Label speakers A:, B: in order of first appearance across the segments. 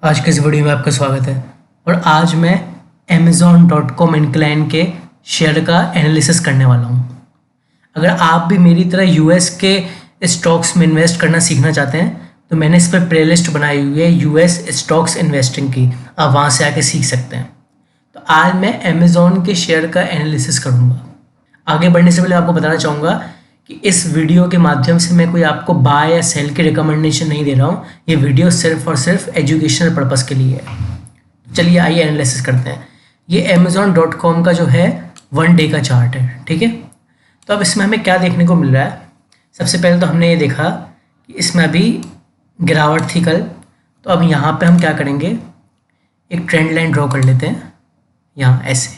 A: आज के इस वीडियो में आपका स्वागत है। और आज मैं Amazon.com इंक्लाइन के शेयर का एनालिसिस करने वाला हूँ। अगर आप भी मेरी तरह यूएस के स्टॉक्स में इन्वेस्ट करना सीखना चाहते हैं तो मैंने इस पर प्लेलिस्ट बनाई हुई है यूएस स्टॉक्स इन्वेस्टिंग की, आप वहाँ से आके सीख सकते हैं। तो आज मैं Amazon के शेयर का एनालिसिस करूँगा। आगे बढ़ने से पहले आपको बताना चाहूँगा कि इस वीडियो के माध्यम से मैं कोई आपको बाय या सेल की रिकमेंडेशन नहीं दे रहा हूँ। ये वीडियो सिर्फ और सिर्फ एजुकेशनल पर्पज़ के लिए है। चलिए आइए एनालिसिस करते हैं। ये Amazon.com का जो है 1 डे का चार्ट है, ठीक है। तो अब इसमें हमें क्या देखने को मिल रहा है। सबसे पहले तो हमने ये देखा कि इसमें अभी गिरावट थी कल। तो अब यहाँ पे हम क्या करेंगे, एक ट्रेंड लाइन ड्रॉ कर लेते हैं। यहाँ ऐसे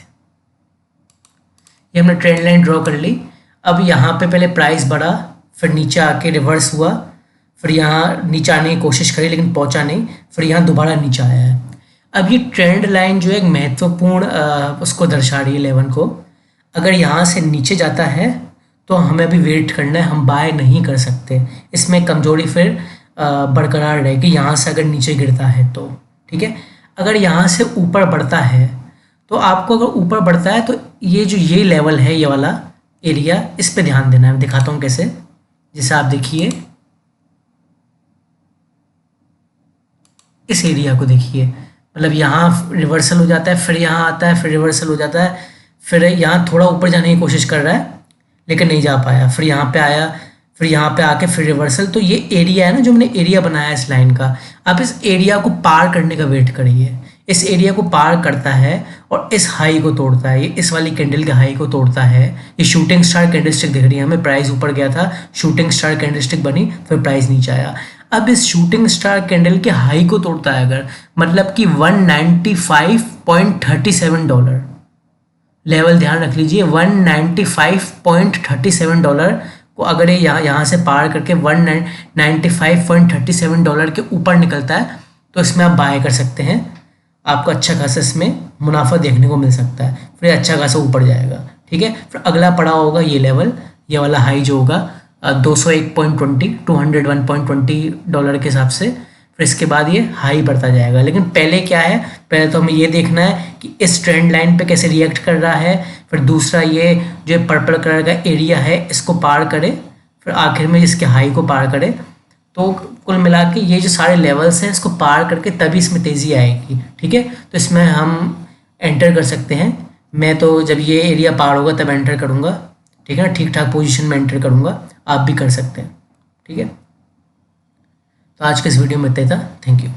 A: ये हमने ट्रेंड लाइन ड्रॉ कर ली। अब यहाँ पे पहले प्राइस बढ़ा, फिर नीचे आके रिवर्स हुआ, फिर यहाँ नीचे आने की कोशिश करी लेकिन पहुँचा नहीं, फिर यहाँ दोबारा नीचे आया है। अब ये ट्रेंड लाइन जो है एक महत्वपूर्ण उसको दर्शा रही है लेवल को। अगर यहाँ से नीचे जाता है तो हमें अभी वेट करना है, हम बाय नहीं कर सकते। इसमें कमजोरी फिर बरकरार रहेगी यहाँ से अगर नीचे गिरता है तो, ठीक है। अगर यहाँ से ऊपर बढ़ता है तो आपको, अगर ऊपर बढ़ता है तो ये लेवल है, ये वाला एरिया, इस पे ध्यान देना है। मैं दिखाता हूँ कैसे। जैसे आप देखिए, इस एरिया को देखिए, मतलब यहाँ रिवर्सल हो जाता है, फिर यहाँ आता है, फिर रिवर्सल हो जाता है, फिर यहाँ थोड़ा ऊपर जाने की कोशिश कर रहा है लेकिन नहीं जा पाया, फिर यहाँ पे आया, फिर यहाँ पे आके फिर रिवर्सल। तो ये एरिया है ना जो मैंने एरिया बनाया इस लाइन का, आप इस एरिया को पार करने का वेट करिए। इस एरिया को पार करता है और इस हाई को तोड़ता है, ये इस वाली कैंडल के हाई को तोड़ता है। ये शूटिंग स्टार कैंडलस्टिक दिख रही है हमें, प्राइस ऊपर गया था, शूटिंग स्टार कैंडलस्टिक बनी, फिर प्राइस नीचे आया। अब इस शूटिंग स्टार कैंडल के हाई को तोड़ता है अगर, मतलब कि $195.37 लेवल, ध्यान रख लीजिए, $195.37 को अगर ये यहाँ से पार करके $195.37 के ऊपर निकलता है तो इसमें आप बाय कर सकते हैं। आपको अच्छा खासा इसमें मुनाफा देखने को मिल सकता है, फिर अच्छा खासा ऊपर जाएगा, ठीक है। फिर अगला पड़ा होगा ये लेवल, ये वाला हाई जो होगा 201.20 $201.20 के हिसाब से। फिर इसके बाद ये हाई बढ़ता जाएगा। लेकिन पहले क्या है, पहले तो हमें ये देखना है कि इस ट्रेंड लाइन पे कैसे रिएक्ट कर रहा है। फिर दूसरा, ये जो पर्पल कलर का एरिया है इसको पार करे, फिर आखिर में इसके हाई को पार करे। तो कुल मिला के ये जो सारे लेवल्स हैं इसको पार करके तभी इसमें तेज़ी आएगी, ठीक है। तो इसमें हम एंटर कर सकते हैं। मैं तो जब ये एरिया पार होगा तब एंटर करूँगा, ठीक है ना, ठीक ठाक पोजीशन में एंटर करूँगा, आप भी कर सकते हैं, ठीक है। तो आज के इस वीडियो में इतना ही था। Thank you.